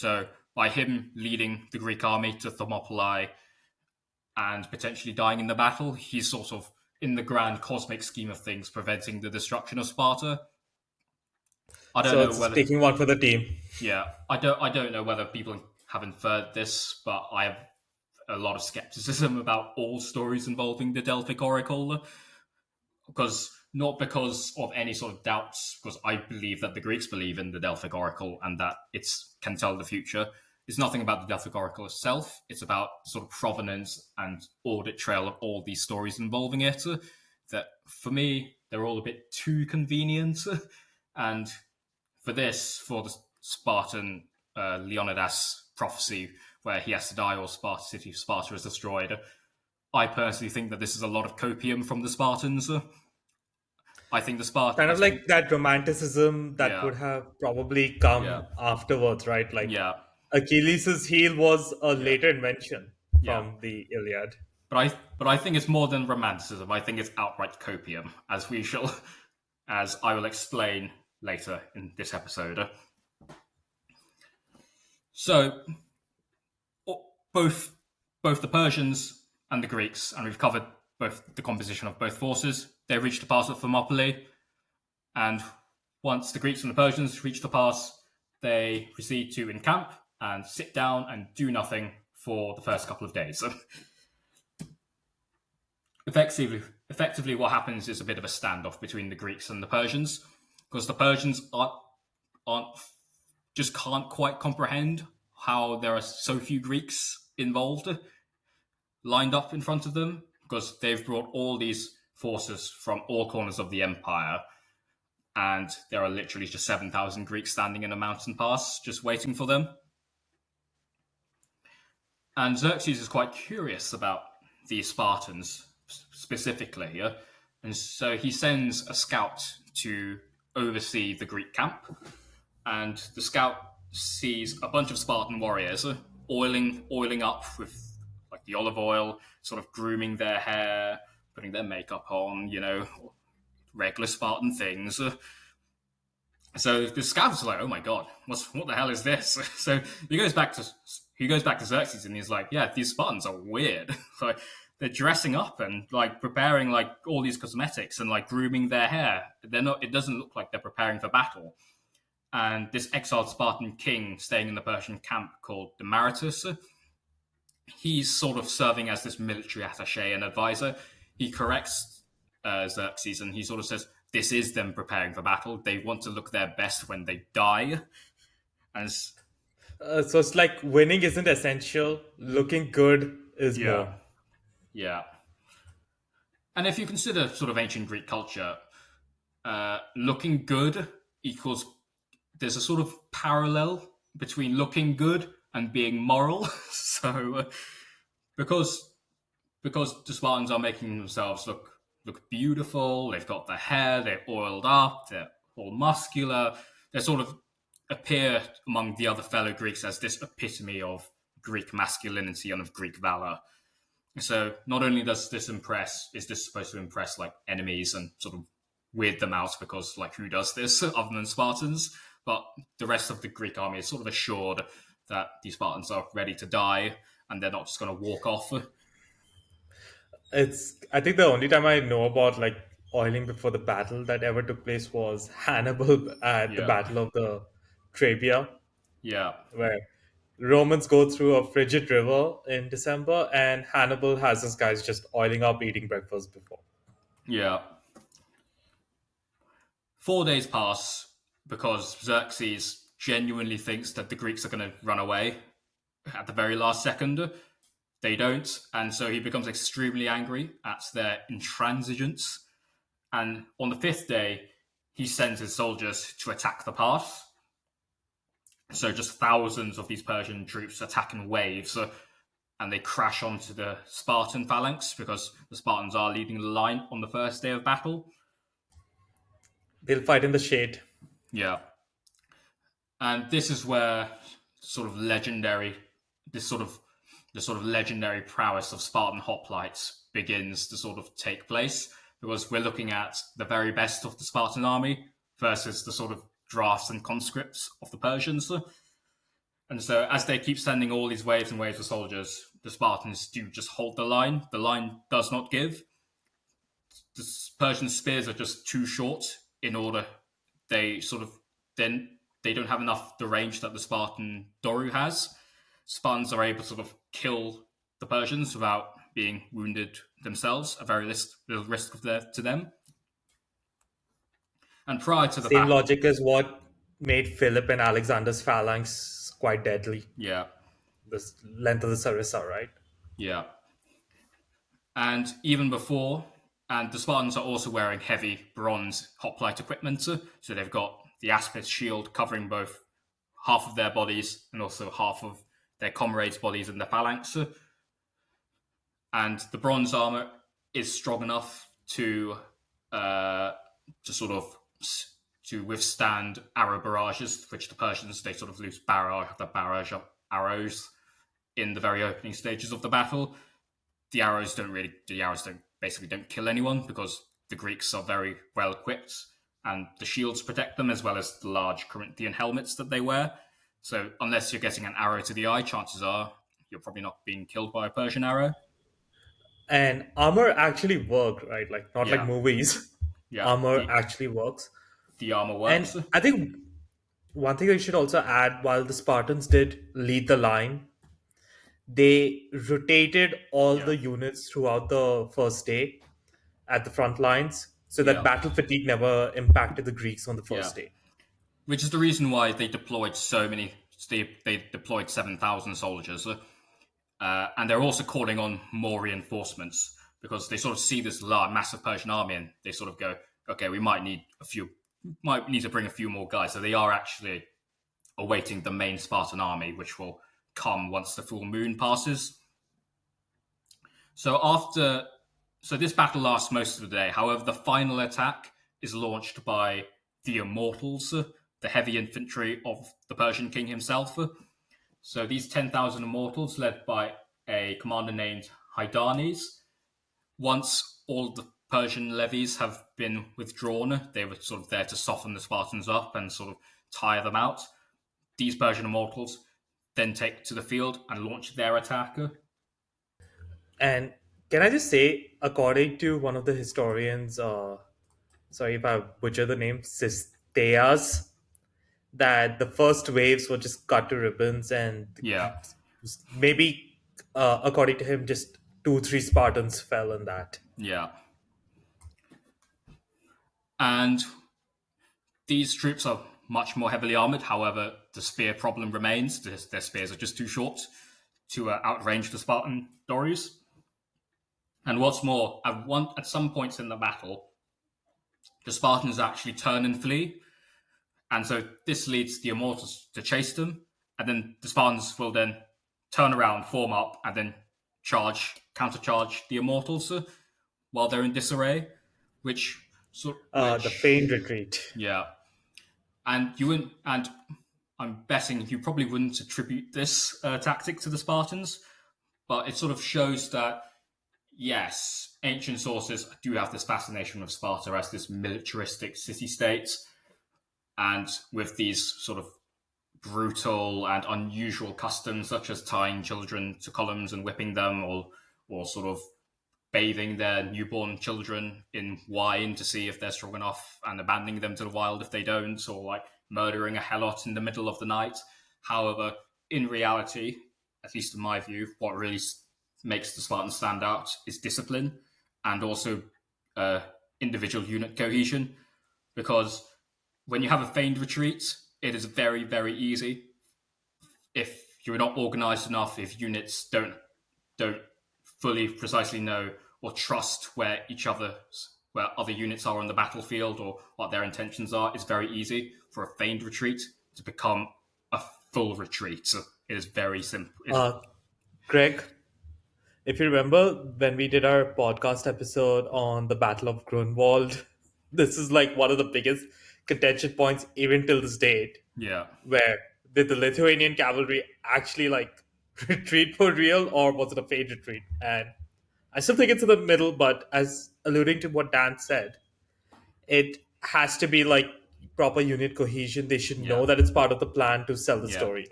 So by him leading the Greek army to Thermopylae and potentially dying in the battle, he's sort of, in the grand cosmic scheme of things, preventing the destruction of Sparta. I don't So know it's whether, taking one for the team. yeah, I don't know whether people have inferred this, but I have a lot of skepticism about all stories involving the Delphic Oracle, not because of any sort of doubts, because I believe that the Greeks believe in the Delphic Oracle and that it can tell the future. It's nothing about the Delphic Oracle itself. It's about sort of provenance and audit trail of all these stories involving it. That, for me, they're all a bit too convenient. And for the Spartan Leonidas prophecy, where he has to die or Sparta city of Sparta is destroyed, I personally think that this is a lot of copium from the Spartans. I think the Kind Spartans. of like that romanticism that Yeah, would have probably yeah, come afterwards, right? Like yeah, Achilles' heel was a yeah, later invention yeah. from the Iliad. But I think it's more than romanticism. I think it's outright copium, as I will explain later in this episode. So both the Persians and the Greeks, and we've covered both the composition of both forces. They reached the pass of Thermopylae, and once the Greeks and the Persians reach the pass, they proceed to encamp and sit down and do nothing for the first couple of days. Effectively, what happens is a bit of a standoff between the Greeks and the Persians, because the Persians aren't just can't quite comprehend how there are so few Greeks involved, lined up in front of them, because they've brought all these forces from all corners of the empire, and there are literally just 7,000 Greeks standing in a mountain pass just waiting for them. And Xerxes is quite curious about the Spartans specifically, and so he sends a scout to oversee the Greek camp, and the scout sees a bunch of Spartan warriors oiling up with like the olive oil, sort of grooming their hair, putting their makeup on, regular Spartan things. So the scout's like, "Oh my god, what the hell is this?" So he goes back to Xerxes and he's like, "Yeah, these Spartans are weird. Like they're dressing up and like preparing like all these cosmetics and like grooming their hair. They're not. It doesn't look like they're preparing for battle." And this exiled Spartan king staying in the Persian camp called Demaratus, he's sort of serving as this military attaché and advisor. He corrects Xerxes and he sort of says, "This is them preparing for battle. They want to look their best when they die." And So it's like winning isn't essential, looking good is yeah, more. yeah. And if you consider sort of ancient Greek culture, looking good equals, there's a sort of parallel between looking good and being moral. So because the Spartans are making themselves look beautiful, they've got their hair, they're oiled up, they're all muscular, they sort of appear among the other fellow Greeks as this epitome of Greek masculinity and of Greek valor. So not only is this supposed to impress like enemies and sort of weird them out, because like who does this other than Spartans? But the rest of the Greek army is sort of assured that the Spartans are ready to die and they're not just going to walk off. I think the only time I know about like oiling before the battle that ever took place was Hannibal at the Yeah, Battle of the Trebia, yeah, where Romans go through a frigid river in December, and Hannibal has his guys just oiling up, eating breakfast before. yeah. 4 days pass because Xerxes genuinely thinks that the Greeks are going to run away at the very last second. They don't, and so he becomes extremely angry at their intransigence. And on the 5th day, he sends his soldiers to attack the pass. So just thousands of these Persian troops attack in waves, and they crash onto the Spartan phalanx because the Spartans are leading the line on the first day of battle. They'll fight in the shade. Yeah. And this is where sort of legendary, this sort of the sort of legendary prowess of Spartan hoplites begins to sort of take place, because we're looking at the very best of the Spartan army versus the sort of drafts and conscripts of the Persians. And so, as they keep sending all these waves and waves of soldiers, the Spartans do just hold the line. The line does not give. The Persian spears are just too short in order. They sort of then they don't have enough the range that the Spartan Doru has. Spartans are able to sort of kill the Persians without being wounded themselves, a very little risk to them. And prior to the Same battle, logic as what made Philip and Alexander's phalanx quite deadly. yeah, The length of the Sarissa, right? yeah. And even before, and the Spartans are also wearing heavy bronze hoplite equipment, so they've got the aspis shield covering both half of their bodies and also half of their comrades' bodies in the phalanx. And the bronze armor is strong enough to sort of to withstand arrow barrages, which the Persians they sort of lose barrage of arrows in the very opening stages of the battle. The arrows basically don't kill anyone because the Greeks are very well equipped and the shields protect them as well as the large Corinthian helmets that they wear. So unless you're getting an arrow to the eye, chances are you're probably not being killed by a Persian arrow. And armor actually work, right? Like not like Yeah, movies. yeah. Armor The actually works. the armor And works. I think one thing I should also add, while the Spartans did lead the line, they rotated all Yeah, the units throughout the first day at the front lines so that yeah, battle fatigue never impacted the Greeks on the yeah. first day. Which is the reason why they deployed so many. They deployed 7,000 soldiers, and they're also calling on more reinforcements because they sort of see this large, massive Persian army, and they sort of go, "Okay, we might need to bring a few more guys." So they are actually awaiting the main Spartan army, which will come once the full moon passes. So this battle lasts most of the day. However, the final attack is launched by the Immortals, the heavy infantry of the Persian king himself. So these 10,000 Immortals, led by a commander named Hydarnes, once all the Persian levies have been withdrawn, they were sort of there to soften the Spartans up and sort of tire them out. These Persian Immortals then take to the field and launch their attack. And can I just say, according to one of the historians, sorry if I butcher the name, Sisteas, that the first waves were just cut to ribbons, and Yeah, maybe, according to him, just 2, 3 Spartans fell in that. yeah. And these troops are much more heavily armored. However, the spear problem remains. Their spears are just too short to outrange the Spartan Dories. And what's more, at some points in the battle, the Spartans actually turn and flee. And so this leads the Immortals to chase them. And then the Spartans will then turn around, form up, and then countercharge the Immortals while they're in disarray, which The feigned retreat. yeah. And you wouldn't, and I'm betting you probably wouldn't attribute this tactic to the Spartans, but it sort of shows that yes, ancient sources do have this fascination with Sparta as this militaristic city-state, and with these sort of brutal and unusual customs, such as tying children to columns and whipping them, or sort of bathing their newborn children in wine to see if they're strong enough and abandoning them to the wild if they don't, or like murdering a helot in the middle of the night. However, in reality, at least in my view, what really makes the Spartans stand out is discipline and also individual unit cohesion. Because when you have a feigned retreat, it is very, very easy. If you're not organized enough, if units don't fully precisely know or trust where other units are on the battlefield or what their intentions are, it's very easy for a feigned retreat to become a full retreat. So it is very simple. Greg, if you remember when we did our podcast episode on the Battle of Grunwald, this is like one of the biggest contention points even till this date. Yeah. Where did the Lithuanian cavalry actually like retreat for real, or was it a feigned retreat? And I still think it's in the middle, but as alluding to what Dan said, it has to be like proper unit cohesion. They should Yeah. know that it's part of the plan to sell the Yeah. story.